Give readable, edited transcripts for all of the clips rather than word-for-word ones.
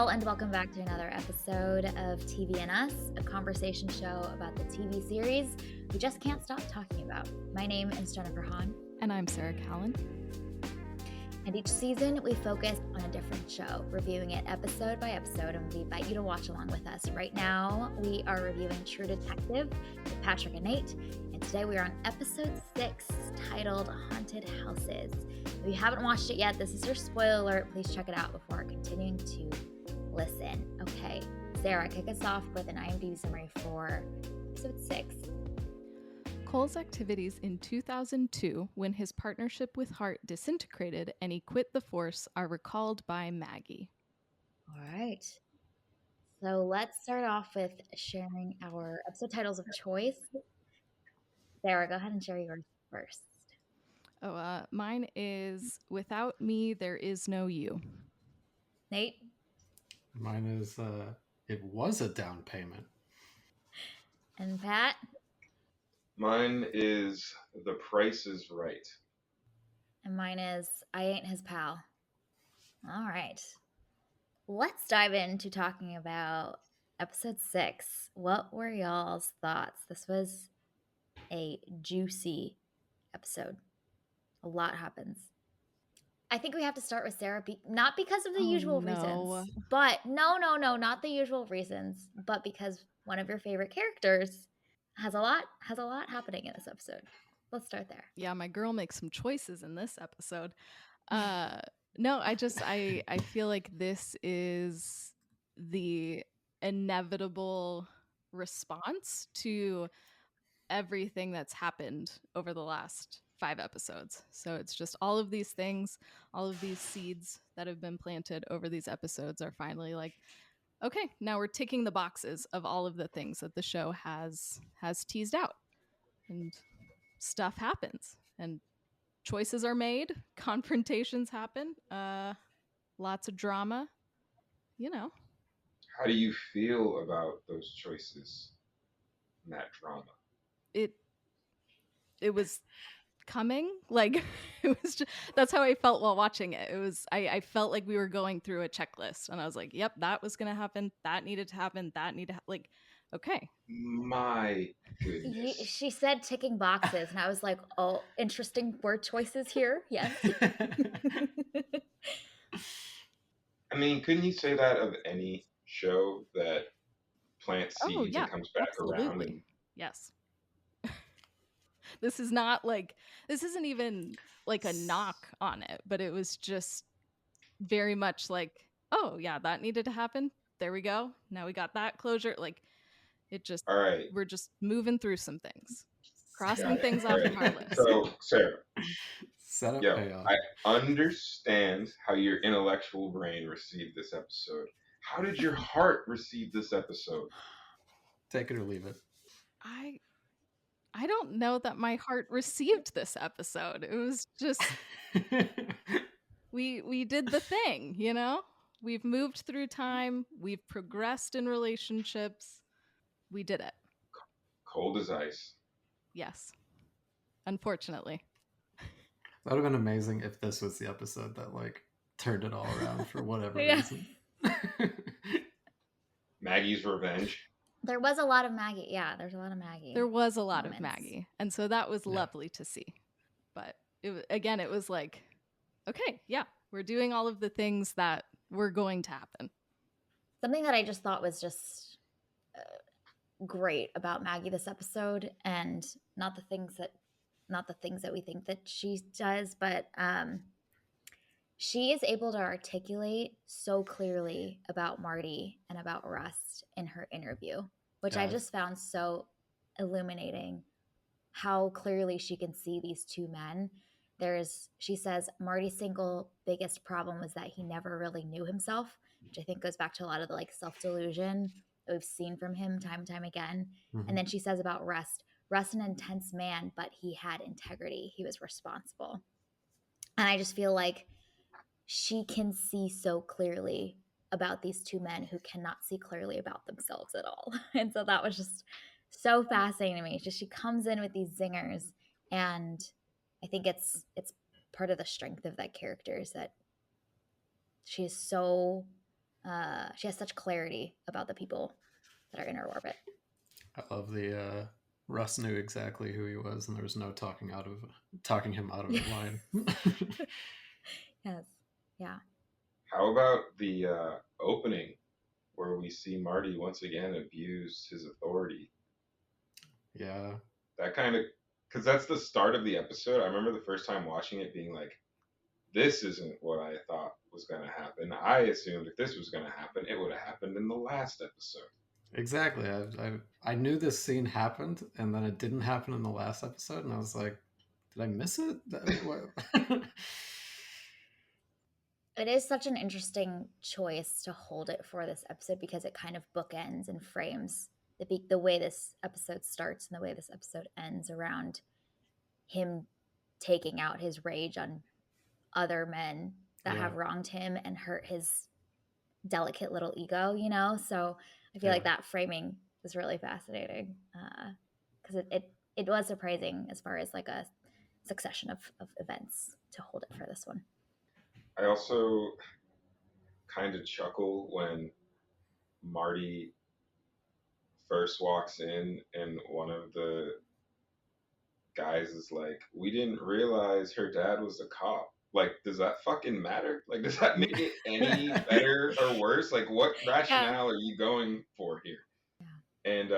all, and welcome back to another episode of TV and Us, a conversation show about the TV series we just can't stop talking about. My name is Jennifer Hahn. And I'm Sarah Callan. And each season, we focus on a different show, reviewing it episode by episode, and we invite you to watch along with us. Right now, we are reviewing True Detective with Patrick and Nate, and today we are on episode 6, titled Haunted Houses. If you haven't watched it yet, this is your spoiler alert. Please check it out before continuing to listen. Okay, Sarah, kick us off with an IMDb summary for episode 6. Cole's activities in 2002, when his partnership with Hart disintegrated and he quit the force, are recalled by Maggie. All right. So let's start off with sharing our episode titles of choice. Sarah, go ahead and share yours first. Mine is Without Me, There Is No You. Nate? Mine is It Was a Down Payment. And Pat? Mine is The Price is Right. And mine is I Ain't His Pal. All right. Let's dive into talking about episode 6. What were y'all's thoughts? This was a juicy episode. A lot happens. I think we have to start with Sarah, not because of the usual reasons, but not the usual reasons, but because one of your favorite characters has a lot happening in this episode. Let's start there. Yeah, my girl makes some choices in this episode. I feel like this is the inevitable response to everything that's happened over the last 5 episodes. So it's just all of these things, all of these seeds that have been planted over these episodes are finally like, okay, now we're ticking the boxes of all of the things that the show has teased out. And stuff happens and choices are made, confrontations happen, lots of drama, you know. How do you feel about those choices and that drama? It was coming, like it was just, that's how I felt while watching it. It was I felt like we were going through a checklist and I was like, yep, that was gonna happen, that needed to happen, that needed like, okay. My goodness. She said ticking boxes, and I was like, oh, interesting word choices here. Yes. I mean, couldn't you say that of any show that plants seeds and comes back around? And... Yes. This isn't even like a knock on it, but it was just very much like, oh yeah, that needed to happen. There we go. Now we got that closure. Like it just, all right. We're just moving through some things, crossing things off of our list. So Sarah, set up payoff. I understand how your intellectual brain received this episode. How did your heart receive this episode? Take it or leave it. I don't know that my heart received this episode. It was just we did the thing, you know? We've moved through time, we've progressed in relationships. We did it. Cold as ice. Yes. Unfortunately. That would have been amazing if this was the episode that like turned it all around for whatever reason. Maggie's revenge. There was a lot of Maggie. Yeah, there's a lot of Maggie. There was a lot of Maggie. And so that was lovely to see. But it was like, okay, yeah, we're doing all of the things that were going to happen. Something that I just thought was just great about Maggie this episode, and not the things that we think that she does, but she is able to articulate so clearly about Marty and about Rust in her interview, which I just found so illuminating, how clearly she can see these two men. She says Marty's single biggest problem was that he never really knew himself, which I think goes back to a lot of the like self-delusion that we've seen from him time and time again. Mm-hmm. And then she says about Rust, an intense man, but he had integrity. He was responsible. And I just feel like she can see so clearly about these two men who cannot see clearly about themselves at all. And so that was just so fascinating to me. Just she comes in with these zingers, and I think it's part of the strength of that character is that she is so she has such clarity about the people that are in her orbit. I love the Russ knew exactly who he was, and there was no talking him out of the line. Yes. Yeah. How about the opening where we see Marty once again abuse his authority? Yeah. That kind of, because that's the start of the episode. I remember the first time watching it being like, this isn't what I thought was going to happen. I assumed if this was going to happen, it would have happened in the last episode. Exactly. I knew this scene happened, and then it didn't happen in the last episode, and I was like, did I miss it? It is such an interesting choice to hold it for this episode because it kind of bookends and frames the way this episode starts and the way this episode ends around him taking out his rage on other men that have wronged him and hurt his delicate little ego, So I feel like that framing is really fascinating because it was surprising as far as like a succession of events to hold it for this one. I also kind of chuckle when Marty first walks in and one of the guys is like, we didn't realize her dad was a cop. Like, does that fucking matter? Like, does that make it any better or worse? Like, what rationale are you going for here? And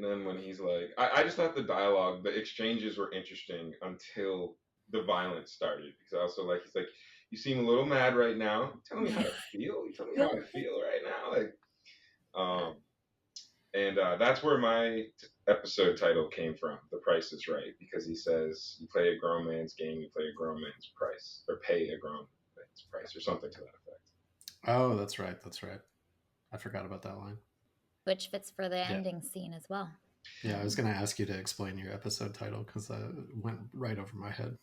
then when he's like, I just thought the dialogue, the exchanges were interesting until the violence started. Because I also like, he's like, you seem a little mad right now. Tell me how to feel. You tell me how I feel right now. Like, and that's where my episode title came from. The Price is Right, because he says, you play a grown man's game, you play a grown man's price, or pay a grown man's price, or something to that effect. Oh, that's right. I forgot about that line. Which fits for the ending scene as well. Yeah, I was going to ask you to explain your episode title because it went right over my head.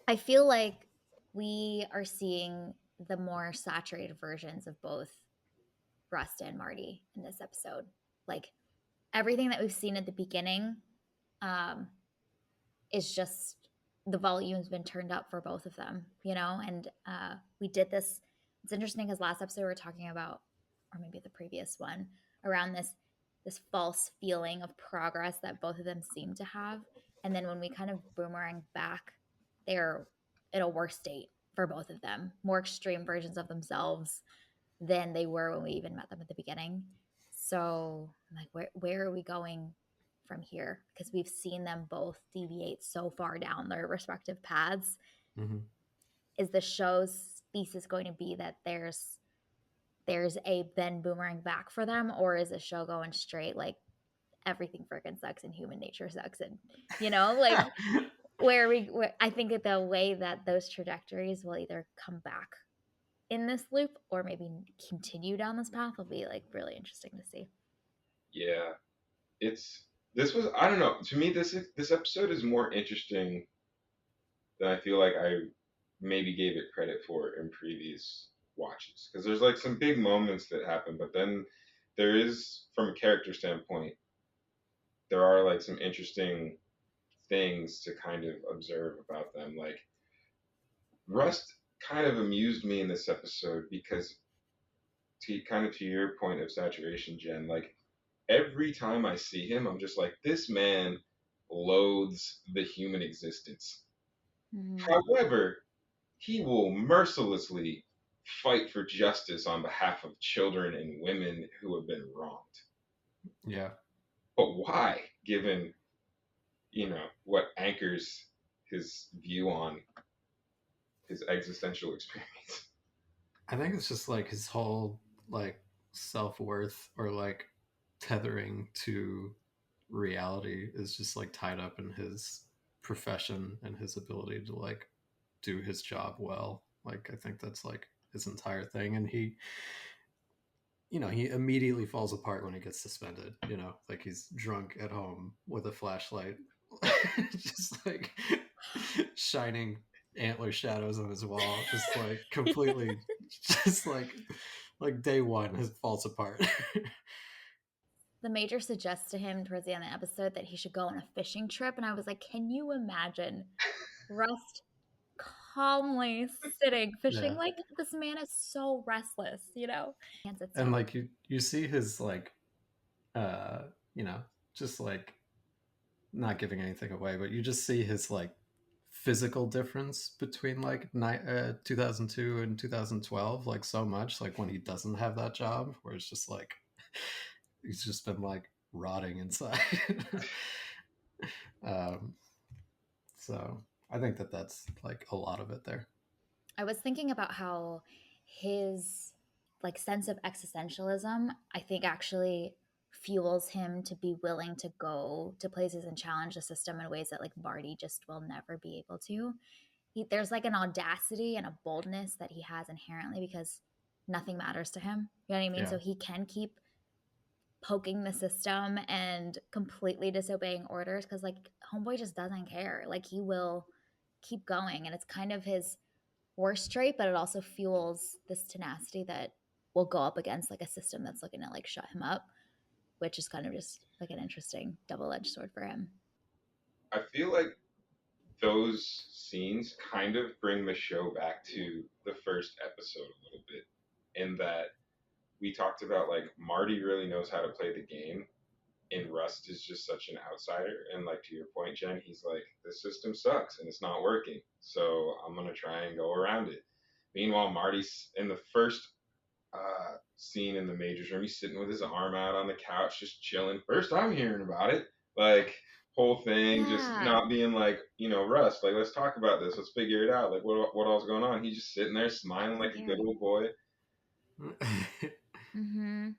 I feel like we are seeing the more saturated versions of both Rust and Marty in this episode. Like everything that we've seen at the beginning is just the volume's been turned up for both of them, and we did this. It's interesting because last episode we were talking about, or maybe the previous one, around this false feeling of progress that both of them seem to have. And then when we kind of boomerang back, they're in a worse state for both of them, more extreme versions of themselves than they were when we even met them at the beginning. So I'm like, where are we going from here? Because we've seen them both deviate so far down their respective paths. Mm-hmm. Is the show's thesis going to be that there's a then boomerang back for them, or is the show going straight like everything freaking sucks and human nature sucks, and like I think the way that those trajectories will either come back in this loop or maybe continue down this path will be like really interesting to see. Yeah, this was, I don't know, to me this episode is more interesting than I feel like I maybe gave it credit for in previous watches, because there's like some big moments that happen, but then there is, from a character standpoint, there are like some interesting things to kind of observe about them. Like Rust kind of amused me in this episode because, to your point of saturation, Jen, like every time I see him, I'm just like, this man loathes the human existence. Mm-hmm. However, he will mercilessly fight for justice on behalf of children and women who have been wronged. Yeah. But why, given, what anchors his view on his existential experience? I think it's just like his whole like self-worth or like tethering to reality is just like tied up in his profession and his ability to like do his job well. Like I think that's like his entire thing, and he immediately falls apart when he gets suspended, like he's drunk at home with a flashlight just like shining antler shadows on his wall, just like completely just like day one his falls apart. The Major suggests to him towards the end of the episode that he should go on a fishing trip, and I was like, can you imagine Rust calmly sitting, fishing. Yeah. Like, this man is so restless, you know? Can't sit still. And like you see his like you know, just like not giving anything away, but you just see his like physical difference between like 2002 and 2012 like so much, like when he doesn't have that job where it's just like he's just been like rotting inside. um so I think that that's like a lot of it there. I was thinking about how his like sense of existentialism, I think, actually fuels him to be willing to go to places and challenge the system in ways that like Marty just will never be able to. There's like an audacity and a boldness that he has inherently because nothing matters to him. You know what I mean? Yeah. So he can keep poking the system and completely disobeying orders because like homeboy just doesn't care. Like he will keep going, and it's kind of his worst trait, but it also fuels this tenacity that will go up against like a system that's looking to like shut him up, which is kind of just like an interesting double-edged sword for him. I feel like those scenes kind of bring the show back to the first episode a little bit, in that we talked about like Marty really knows how to play the game and Rust is just such an outsider. And like to your point, Jen, he's like, the system sucks and it's not working, so I'm gonna try and go around it. Meanwhile, Marty's in the first scene in the Major's room. He's sitting with his arm out on the couch, just chilling. First, I'm hearing about it. Like, whole thing, just Yeah. not being like, Rust, like, let's talk about this. Let's figure it out. Like, what all's going on? He's just sitting there smiling like a good old boy. Mm-hmm.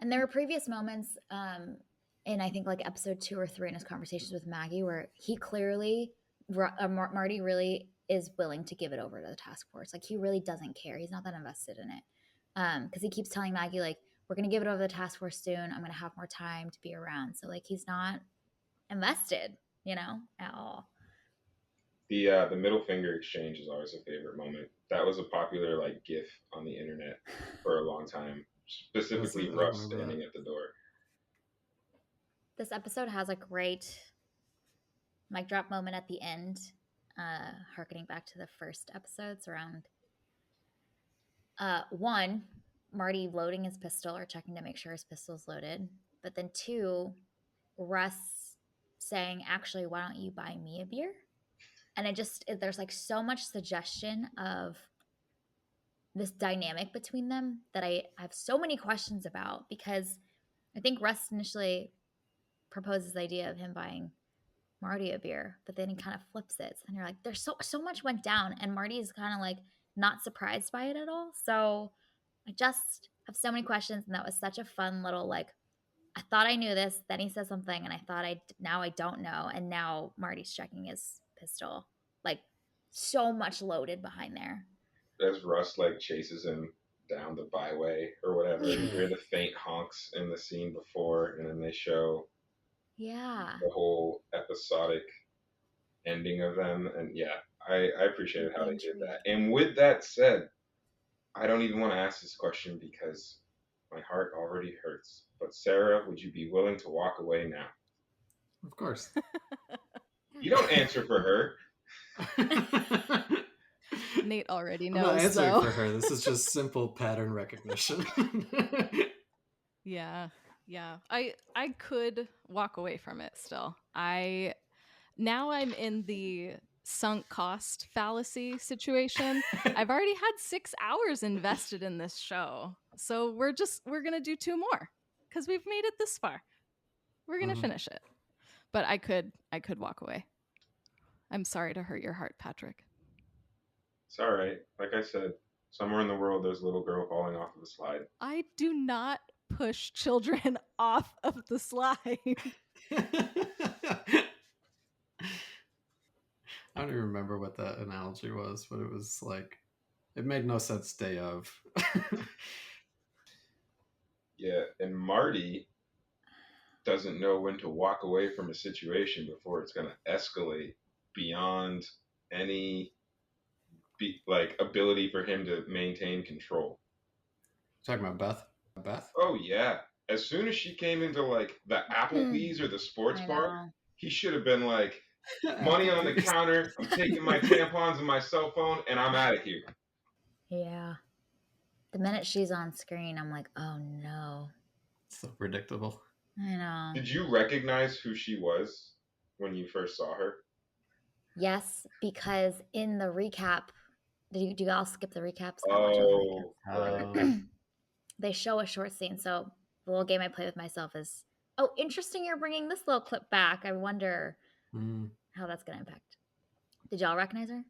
And there were previous moments in I think like episode 2 or 3 in his conversations with Maggie where he clearly, Marty really is willing to give it over to the task force. Like he really doesn't care. He's not that invested in it. Because he keeps telling Maggie like, we're going to give it over to the task force soon. I'm going to have more time to be around. So like he's not invested, at all. The middle finger exchange is always a favorite moment. That was a popular like GIF on the internet for a long time. Specifically, Russ standing at the door. This episode has a great mic drop moment at the end, harkening back to the first episodes around one, Marty loading his pistol or checking to make sure his pistol's loaded, but then 2, Russ saying, actually, why don't you buy me a beer? And there's like so much suggestion of this dynamic between them that I have so many questions about, because I think Russ initially proposes the idea of him buying Marty a beer, but then he kind of flips it. And you're like, there's so much went down, and Marty is kind of like not surprised by it at all. So I just have so many questions, and that was such a fun little like, I thought I knew this, then he says something, and I thought now I don't know, and now Marty's checking his pistol. Like so much loaded behind there. As Russ like chases him down the byway or whatever, you hear the faint honks in the scene before, and then they show the whole episodic ending of them, and I appreciated how they did that. And with that said, I don't even want to ask this question because my heart already hurts. But Sarah, would you be willing to walk away now? Of course. You don't answer for her. Nate already knows. I'm not answering for her. This is just simple pattern recognition. Yeah. I could walk away from it still. Now I'm in the sunk cost fallacy situation. I've already had 6 hours invested in this show. So we're going to do 2 more cuz we've made it this far. We're going to finish it. But I could walk away. I'm sorry to hurt your heart, Patrick. It's all right. Like I said, somewhere in the world there's a little girl falling off of a slide. I do not push children off of the slide. I don't even remember what that analogy was, but it was like, it made no sense day of. Yeah, and Marty doesn't know when to walk away from a situation before it's going to escalate beyond any ability for him to maintain control. Talking about Beth? Oh yeah. As soon as she came into like the Applebee's or the sports bar, he should have been like, money on the counter. I'm taking my tampons and my cell phone, and I'm out of here. Yeah. The minute she's on screen, I'm like, oh no. So predictable. I know. Did you recognize who she was when you first saw her? Yes, because in the recap, do you all skip the recaps? I watch all the Oh, right. recaps. They show a short scene. So the little game I play with myself is, oh, interesting you're bringing this little clip back. I wonder how that's going to impact. Did y'all recognize her?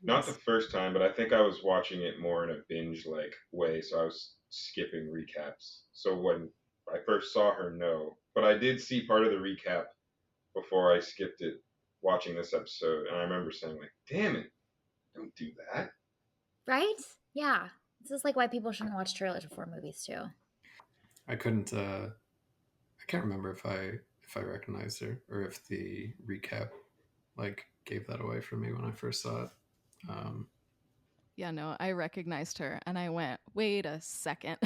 Not the first time, but I think I was watching it more in a binge like way, so I was skipping recaps. So when I first saw her, no, but I did see part of the recap before I skipped it watching this episode, and I remember saying like, "Damn it, don't do that." Right? Yeah. This is like why people shouldn't watch trailers before movies too. I couldn't. I can't remember if I recognized her or if the recap like gave that away for me when I first saw it. Yeah, no, I recognized her and I went, wait a second.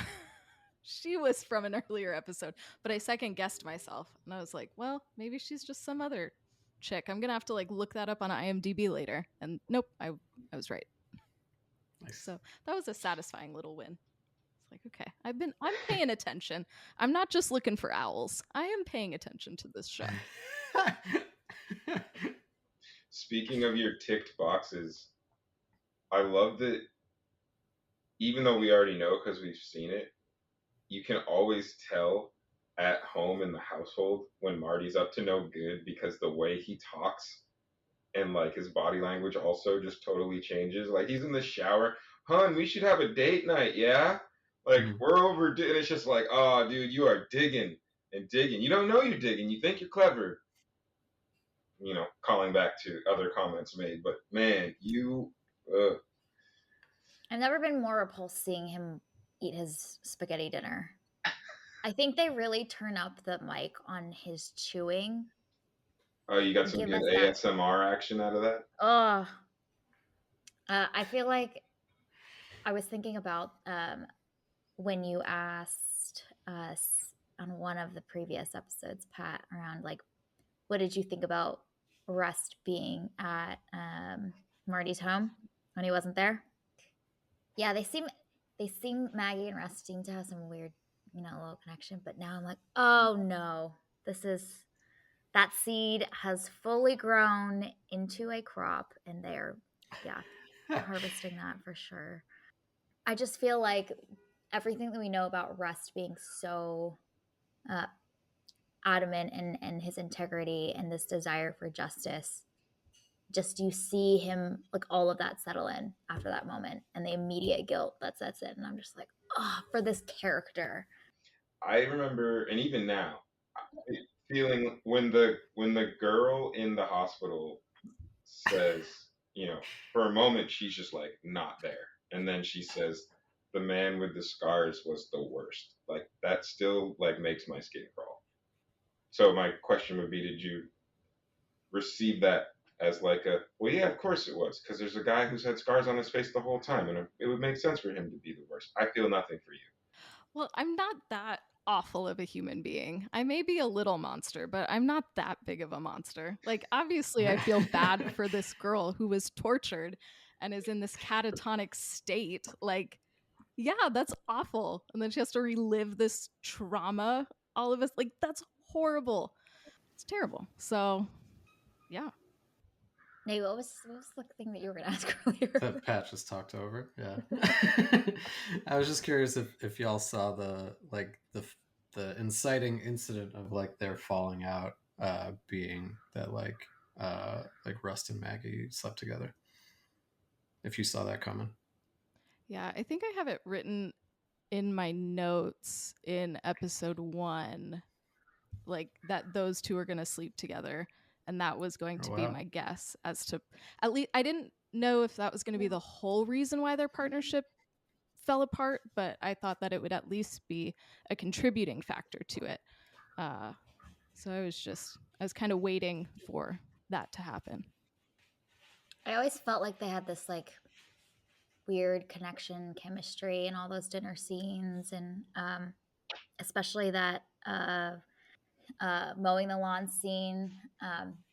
She was from an earlier episode, but I second guessed myself and I was like, well, maybe she's just some other chick. I'm going to have to like look that up on IMDb later. And nope, I was right. Nice. So that was a satisfying little win. It's like, okay, I'm paying attention. I'm not just looking for owls. I am paying attention to this show. Speaking of your ticked boxes, I love that even though we already know because we've seen it, you can always tell at home in the household when Marty's up to no good because the way he talks and like his body language also just totally changes. Like he's in the shower, hun, we should have a date night, yeah? Like we're over, and it's just like, oh, dude, you are digging and digging. You don't know you're digging. You think you're clever. You know, calling back to other comments made, but man, you. I've never been more repulsed seeing him eat his spaghetti dinner. I think they really turn up the mic on his chewing. Oh, you got some Give good us that. ASMR action out of that? Oh, I feel like I was thinking about when you asked us on one of the previous episodes, Pat, around like, what did you think about Rust being at Marty's home when he wasn't there? Yeah, they seem Maggie and Rust seem to have some weird, little connection. But now I'm like, oh no, that seed has fully grown into a crop, and they're harvesting that for sure. I just feel like everything that we know about Rust being so adamant and his integrity and this desire for justice, just you see him like all of that settle in after that moment and the immediate guilt that sets in. And I'm just like, oh, for this character. I remember, and even now, feeling when the girl in the hospital says, you know, for a moment she's just like not there, and then she says, "The man with the scars was the worst." Like that still like makes my skin crawl. So my question would be, did you receive that as like a, well, yeah, of course it was, because there's a guy who's had scars on his face the whole time, and it would make sense for him to be the worst. I feel nothing for you. Well, I'm not that awful of a human being. I may be a little monster, but I'm not that big of a monster. Like, obviously, I feel bad for this girl who was tortured and is in this catatonic state. Like, yeah, that's awful. And then she has to relive this trauma. All of us, like, that's horrible. It's terrible. So, yeah. Nate, what was the thing that you were going to ask earlier? That Pat just talked over. Yeah. I was just curious if y'all saw the inciting incident of like their falling out being that like Rust and Maggie slept together. If you saw that coming. Yeah, I think I have it written in my notes in episode 1, like that those two are going to sleep together, and that was going to be my guess as to, at least I didn't know if that was going to be the whole reason why their partnership fell apart, but I thought that it would at least be a contributing factor to it. So I was kind of waiting for that to happen. I always felt like they had this like weird connection, chemistry in all those dinner scenes, and especially that mowing the lawn scene.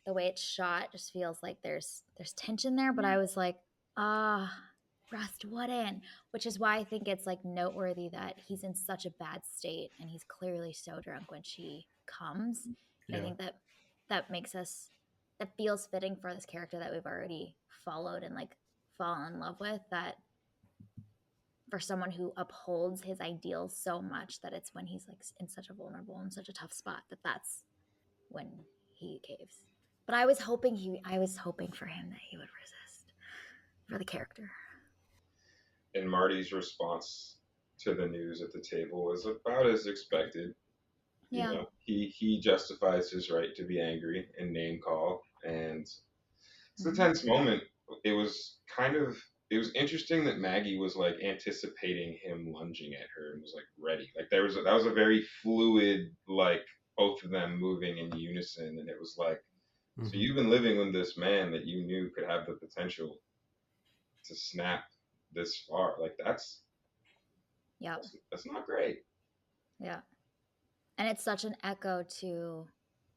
the way it's shot just feels like there's tension there, but I was like, Rust wouldn't, which is why I think it's like noteworthy that he's in such a bad state and he's clearly so drunk when she comes. And I think that makes us, that feels fitting for this character that we've already followed and like fallen in love with, that for someone who upholds his ideals so much that it's when he's like in such a vulnerable and such a tough spot that's when he caves. But I was hoping for him that he would resist, for the character. And Marty's response to the news at the table was about as expected. Yeah. You know, he justifies his right to be angry and name call, and it's a tense moment. It was it was interesting that Maggie was like anticipating him lunging at her and was like ready. Like that was a very fluid, like both of them moving in unison, and it was like, so you've been living with this man that you knew could have the potential to snap this far. Like that's not great. Yeah. And it's such an echo to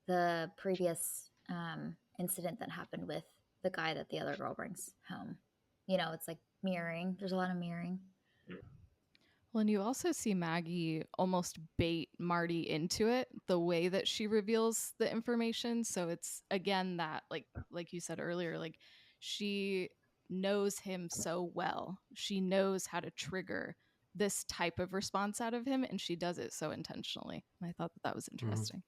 the previous incident that happened with the guy that the other girl brings home. You know, it's like mirroring. There's a lot of mirroring. Well, and you also see Maggie almost bait Marty into it, the way that she reveals the information. So it's again that like you said earlier, like she knows him so well. She knows how to trigger this type of response out of him, and she does it so intentionally. And I thought that was interesting.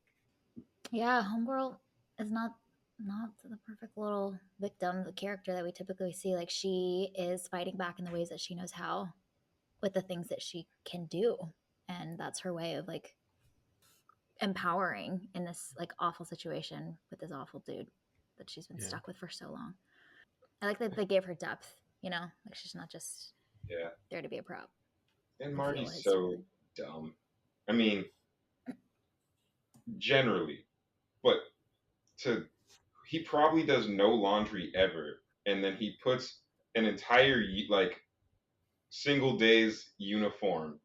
Yeah, Homegirl is not the perfect little victim, the character that we typically see. Like, she is fighting back in the ways that she knows how, with the things that she can do, and that's her way of like empowering in this like awful situation with this awful dude that she's been stuck with for so long. I like that they gave her depth, you know, like she's not just there to be a prop. And Marty's so dumb. I mean, generally, but he probably does no laundry ever, and then he puts an entire like single day's uniform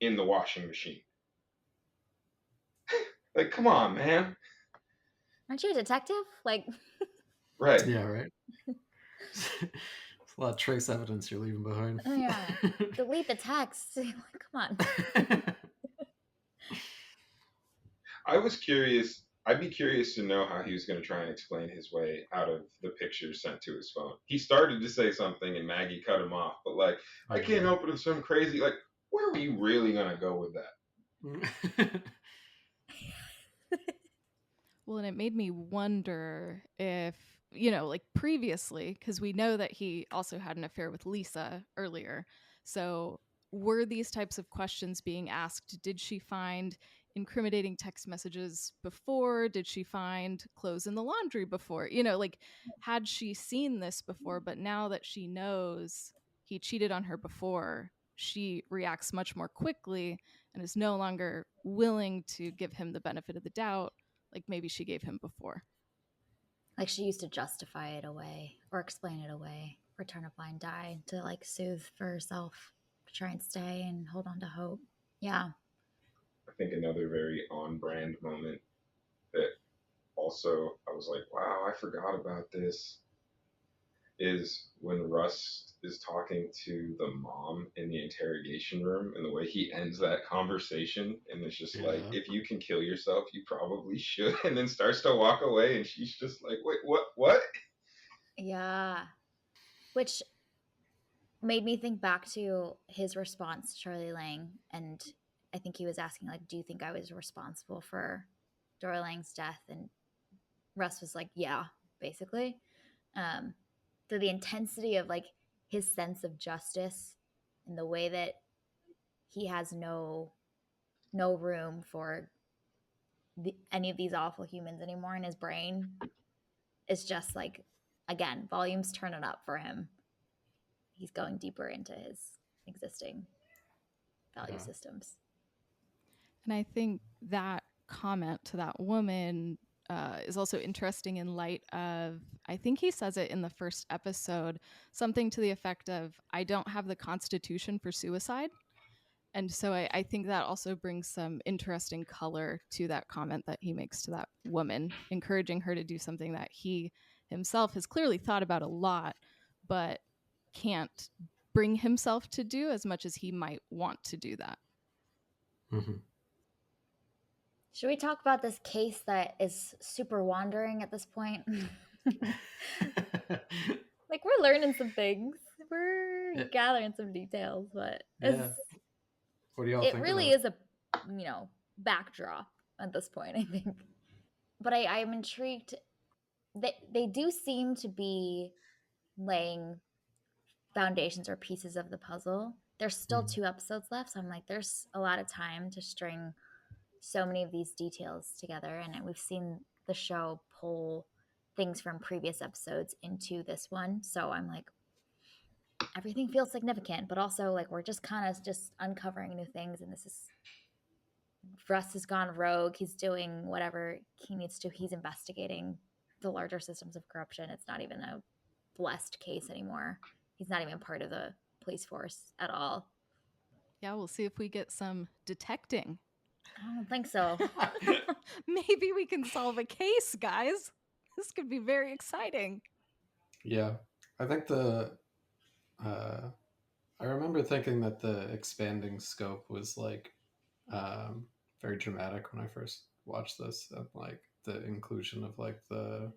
in the washing machine. Like, come on, man. Aren't you a detective? Like, right? Yeah, right. It's a lot of trace evidence you're leaving behind. Oh yeah, delete the text. Come on. I was curious. I'd be curious to know how he was going to try and explain his way out of the pictures sent to his phone. He started to say something and Maggie cut him off, but like, I can't help it if some crazy, like, where were you really going to go with that? Well, and it made me wonder if, you know, like previously, because we know that he also had an affair with Lisa earlier. So were these types of questions being asked? Did she find incriminating text messages before? Did she find clothes in the laundry before? You know, like, had she seen this before, but now that she knows he cheated on her before, she reacts much more quickly and is no longer willing to give him the benefit of the doubt like maybe she gave him before. Like, she used to justify it away or explain it away or turn a blind eye to like soothe for herself, to try and stay and hold on to hope. Yeah. I think another very on brand moment that also I was like, wow, I forgot about this, is when Russ is talking to the mom in the interrogation room and the way he ends that conversation. And it's just like, if you can kill yourself, you probably should. And then starts to walk away. And she's just like, wait, what? Yeah. Which made me think back to his response to Charlie Lang. And I think he was asking, like, do you think I was responsible for Dory Lang's death? And Russ was like, yeah, basically. So the intensity of like his sense of justice and the way that he has no room for any of these awful humans anymore in his brain is just like, again, volumes turn it up for him. He's going deeper into his existing value systems. And I think that comment to that woman is also interesting in light of, I think he says it in the first episode, something to the effect of, I don't have the constitution for suicide. And so I think that also brings some interesting color to that comment that he makes to that woman, encouraging her to do something that he himself has clearly thought about a lot, but can't bring himself to do as much as he might want to do that. Mm-hmm. Should we talk about this case that is super wandering at this point? Like, we're learning some things. We're gathering some details, but Yeah. What do y'all it think really of is a, backdrop at this point, I think. But I'm intrigued. They do seem to be laying foundations or pieces of the puzzle. There's still 2 episodes left, so I'm like, there's a lot of time to string so many of these details together, and we've seen the show pull things from previous episodes into this one, so I'm like, everything feels significant, but also like we're just kind of just uncovering new things, and this is Russ has gone rogue. He's doing whatever he needs to. He's investigating the larger systems of corruption. It's not even a blessed case anymore. He's not even part of the police force at all. Yeah, we'll see if we get some detecting. I don't think so. Maybe we can solve a case, guys. This could be very exciting. Yeah, I think I remember thinking that the expanding scope was like very dramatic when I first watched this, and like the inclusion of like the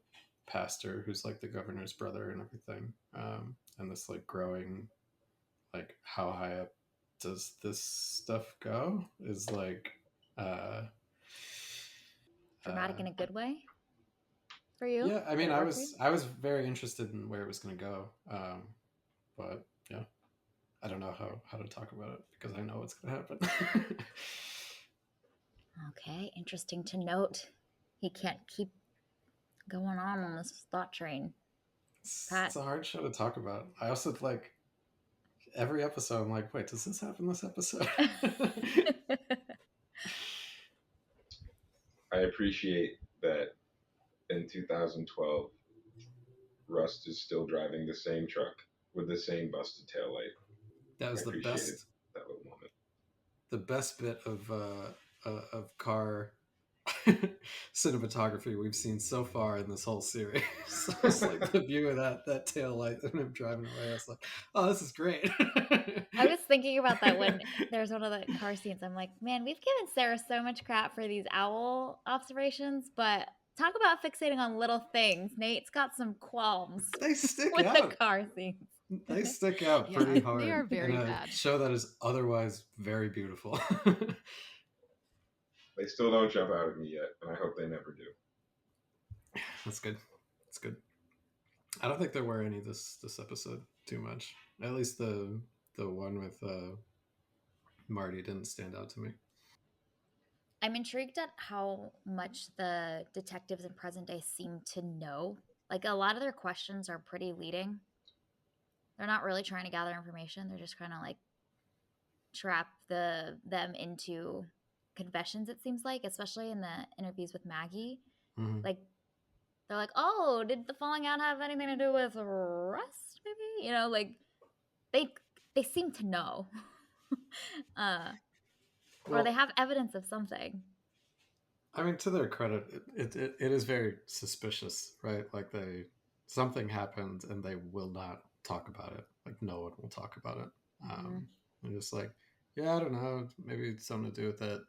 pastor who's like the governor's brother and everything, and this like growing, like how high up does this stuff go is like Dramatic in a good way for you? yeah, I mean, Did it work for you? I was very interested in where it was going to go, but yeah, I don't know how to talk about it because I know what's going to happen. Okay, interesting to note. He can't keep going on this thought train. Pat. It's a hard show to talk about. I also like every episode. I'm like, wait, does this happen this episode? I appreciate that in 2012, Rust is still driving the same truck with the same busted taillight. That was I appreciated that little moment. The best bit of car cinematography we've seen so far in this whole series. So it's like the view of that tail light and him driving away. I was like, oh, this is great. I was thinking about that when there's one of the car scenes. I'm like, man, we've given Sarah so much crap for these owl observations, but talk about fixating on little things. Nate's got some qualms They stick with out. the car scenes. They stick out Yeah, pretty hard they are very in a bad. show that is otherwise very beautiful. They still don't jump out at me yet, and I hope they never do. That's good. That's good. I don't think there were any this episode too much. At least the one with Marty didn't stand out to me. I'm intrigued at how much the detectives in present day seem to know. Like, a lot of their questions are pretty leading. They're not really trying to gather information. They're just trying to like trap them into confessions, it seems like, especially in the interviews with Maggie. Mm-hmm. Like, they're like, oh, did the falling out have anything to do with Rust, maybe? Like, they seem to know. Or they have evidence of something. I mean, to their credit, it is very suspicious, right? Like something happened and they will not talk about it. Like no one will talk about it. They're just like, yeah, I don't know, maybe it's something to do with that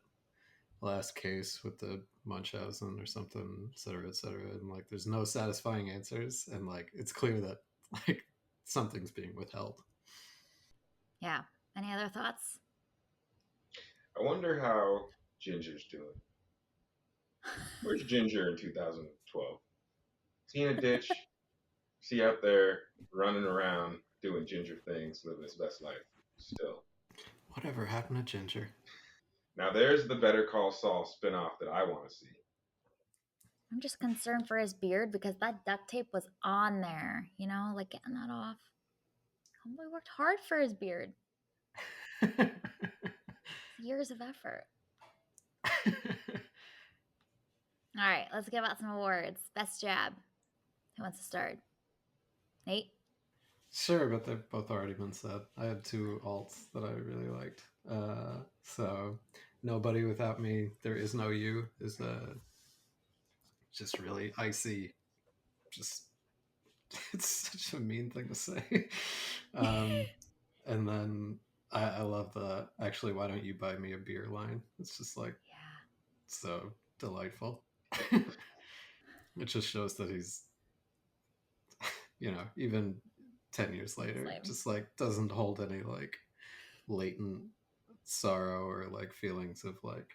last case with the Munchausen or something, et cetera, et cetera. And like, there's no satisfying answers, and like, it's clear that like something's being withheld. Yeah. Any other thoughts? I wonder how Ginger's doing. Where's Ginger in 2012? Is he in a ditch? Is he out there running around doing Ginger things, living his best life still? Whatever happened to Ginger? Now there's the Better Call Saul spinoff that I want to see. I'm just concerned for his beard because that duct tape was on there, like getting that off. Homeboy worked hard for his beard. Years of effort. All right, let's give out some awards. Best jab. Who wants to start? Nate? Sure, but they've both already been said. I had two alts that I really liked. So nobody without me, there is no you is just really icy. Just it's such a mean thing to say. And then I love the actually, why don't you buy me a beer line? It's just like Yeah. so delightful. It just shows that he's, even 10 years later, Same. just like doesn't hold any like latent sorrow or like feelings of like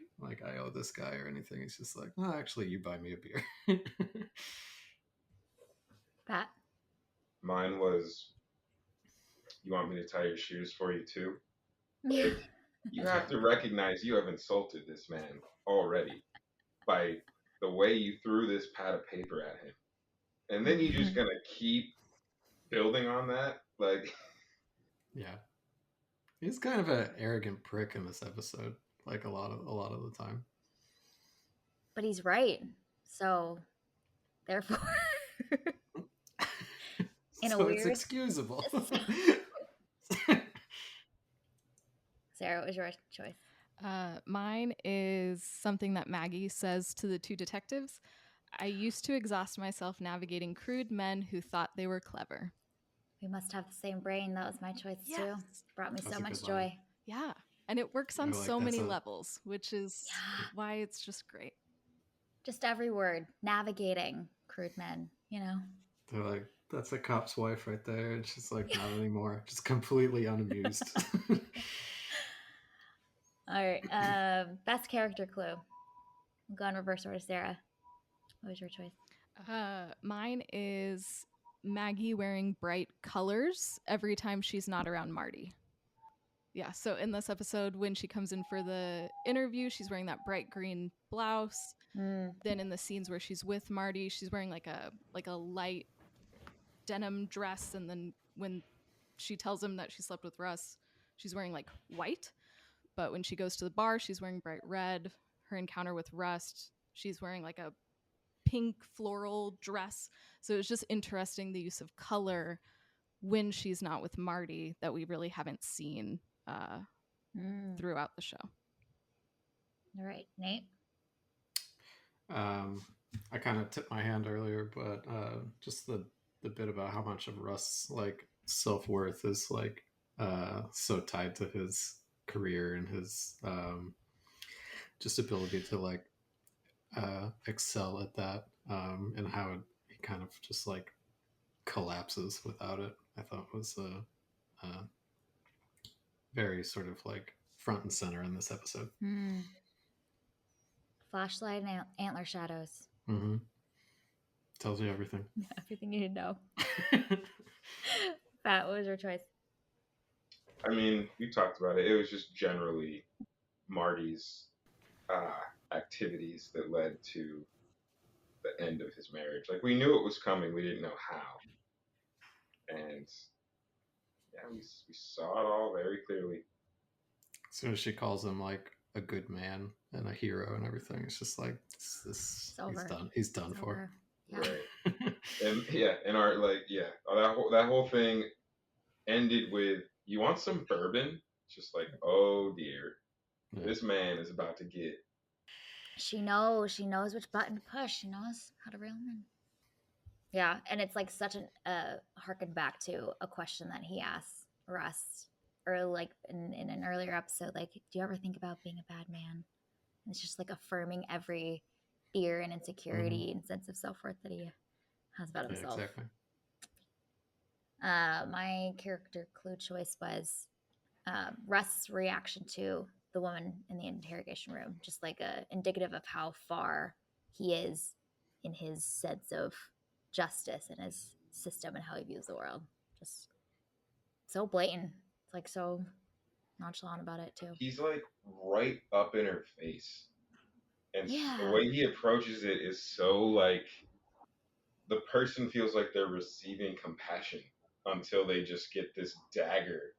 I owe this guy or anything. He's just like, oh, actually, you buy me a beer. Pat? Mine was, you want me to tie your shoes for you too? Like, you have to recognize you have insulted this man already by the way you threw this pad of paper at him. And then you're just gonna keep building on that? Like, Yeah, he's kind of an arrogant prick in this episode, like a lot of the time. But he's right. So, therefore, in a So it's weird. excusable. Sarah, what was your choice? Mine is something that Maggie says to the two detectives. I used to exhaust myself navigating crude men who thought they were clever. We must have the same brain. That was my choice too. Yes. Brought me That's so a much good line. joy. Yeah. And it works on You're like, so that's many a- levels, which is Yeah. why it's just great. Just every word. Navigating crude men, They're like, that's a cop's wife right there. And she's like, not anymore. Just completely unamused. All right. Best character clue. We'll go in reverse order. Sarah, what was your choice? Mine is Maggie wearing bright colors every time she's not around Marty. Yeah, so in this episode, when she comes in for the interview, she's wearing that bright green blouse. Then in the scenes where she's with Marty, she's wearing like a light denim dress, and then when she tells him that she slept with Russ, she's wearing like white. But when she goes to the bar, she's wearing bright red. Her encounter with Rust, she's wearing like a pink floral dress. So it's just interesting the use of color when she's not with Marty that we really haven't seen throughout the show. All right, Nate. I kind of tipped my hand earlier, but just the bit about how much of Russ like self-worth is like so tied to his career and his just ability to like excel at that, and how he kind of just like collapses without it. I thought was very sort of like front and center in this episode. Flashlight and antler shadows. Mm-hmm. Tells you everything. Everything you need to know. Pat, what was your choice? I mean, we talked about it. It was just generally Marty's activities that led to the end of his marriage. Like, we knew it was coming, we didn't know how. And yeah, we saw it all very clearly. As soon as she calls him like a good man and a hero and everything, it's just like this. He's done for. Yeah. Right. And our that whole thing ended with, you want some bourbon? Just like, oh dear, this man is about to get. She knows which button to push. She knows how to reel him in. Yeah, and it's like such an harken back to a question that he asks Russ, or like in an earlier episode, like, do you ever think about being a bad man? And it's just like affirming every fear and insecurity and sense of self-worth that he has about himself. Exactly. My character clue choice was Russ's reaction to the woman in the interrogation room, just like indicative of how far he is in his sense of justice and his system and how he views the world. Just so blatant. It's like so nonchalant about it too. He's like right up in her face. And Yeah. the way he approaches it is so like, the person feels like they're receiving compassion until they just get this dagger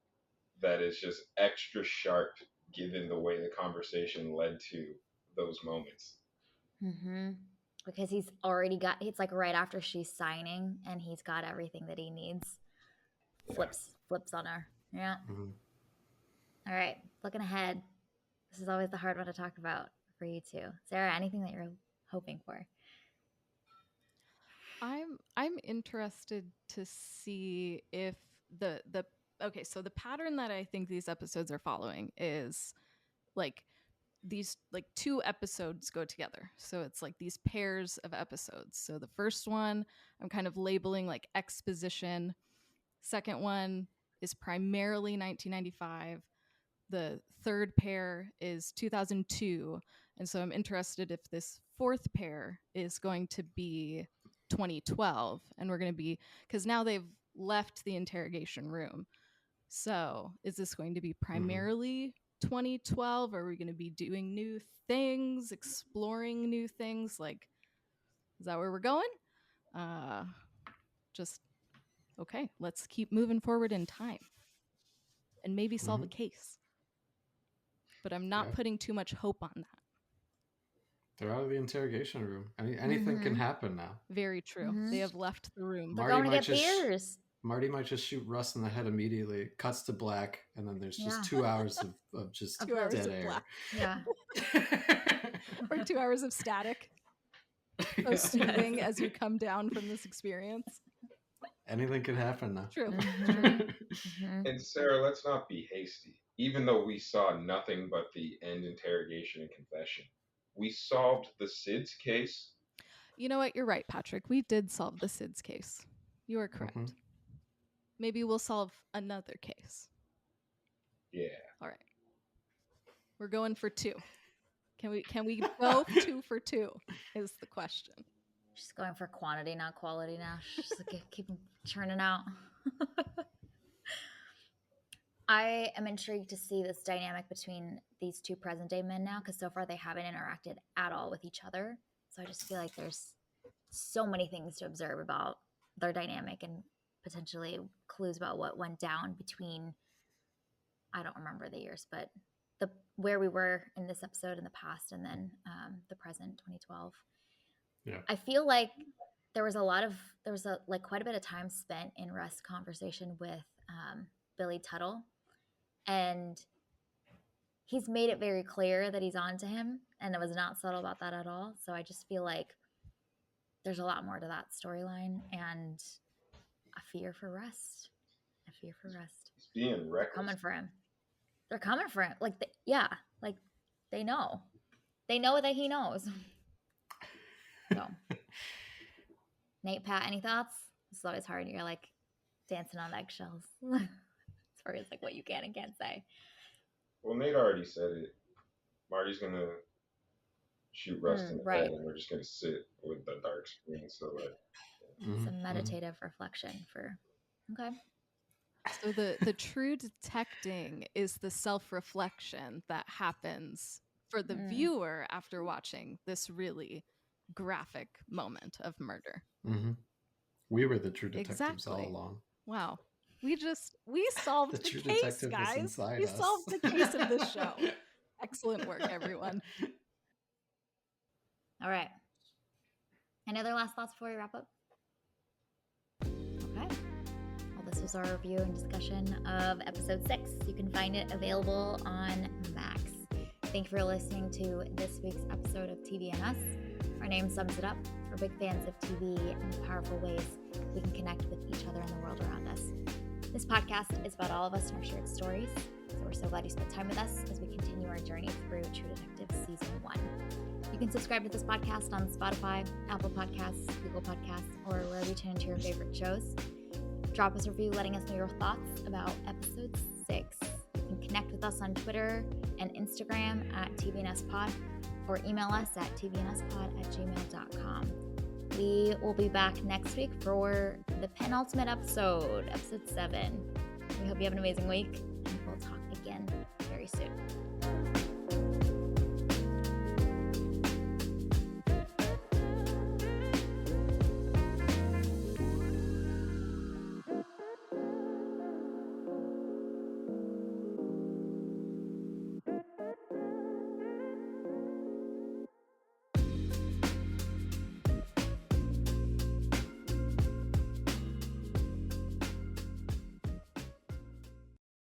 that is just extra sharp given the way the conversation led to those moments. Because he's already got, it's like right after she's signing and he's got everything that he needs. Flips on her. Yeah. All right, looking ahead. This is always the hard one to talk about for you two. Sarah, anything that you're hoping for? I'm interested to see if the okay, so the pattern that I think these episodes are following is like these like two episodes go together. So it's like these pairs of episodes. So the first one I'm kind of labeling like exposition. Second one is primarily 1995. The third pair is 2002. And so I'm interested if this fourth pair is going to be 2012. And we're going to be, because now they've left the interrogation room. So is this going to be primarily 2012? Or are we going to be doing new things, exploring new things? Like, is that where we're going? Just, okay, let's keep moving forward in time and maybe solve a case. But I'm not putting too much hope on that. They're out of the interrogation room. Anything can happen now. Very true. They have left the room. They're going to get beers. Marty might just shoot Russ in the head immediately. Cuts to black, and then there's just 2 hours of just 2 hours dead of air. black. Yeah. Or 2 hours of static. Soothing as you come down from this experience. Anything can happen now. True. And Sarah, let's not be hasty. Even though we saw nothing but the end interrogation and confession, we solved the SIDS case. You know what? You're right, Patrick. We did solve the SIDS case. You are correct. Maybe we'll solve another case. Yeah. All right. We're going for 2. Can we go 2 for 2 is the question. She's going for quantity, not quality now. She's like, keep churning out. I am intrigued to see this dynamic between these two present day men now, because so far they haven't interacted at all with each other. So I just feel like there's so many things to observe about their dynamic and potentially clues about what went down between, I don't remember the years, but where we were in this episode in the past and then the present 2012. Yeah. I feel like there was quite a bit of time spent in Russ' conversation with Billy Tuttle, and he's made it very clear that he's on to him, and it was not subtle about that at all. So I just feel like there's a lot more to that storyline, and a fear for Russ. He's being reckless. They're coming for him. Like, they know. They know that he knows. So, Nate, Pat, any thoughts? It's always hard. You're like dancing on eggshells as far as like what you can and can't say. Well, Nate already said it. Marty's gonna shoot Rust in the head, and we're just gonna sit with the dark screen. So like, some meditative reflection for. Okay. So the true detecting is the self-reflection that happens for the viewer after watching this really graphic moment of murder. We were the true detectives all along. Wow. We solved the case, guys. We solved the case of this show. Excellent work, everyone. All right. Any other last thoughts before we wrap up? Okay. Well, this was our review and discussion of episode 6. You can find it available on Max. Thank you for listening to this week's episode of TV and Us. Our name sums it up. We're big fans of TV and the powerful ways we can connect with each other in the world around us. This podcast is about all of us and our shared stories, so we're so glad you spent time with us as we continue our journey through True Detective Season 1. You can subscribe to this podcast on Spotify, Apple Podcasts, Google Podcasts, or wherever you tune into your favorite shows. Drop us a review letting us know your thoughts about episode 6. You can connect with us on Twitter and Instagram at tvnspod, or email us at tvnspod@gmail.com. We will be back next week for the penultimate episode 7. We hope you have an amazing week, and we'll talk again very soon.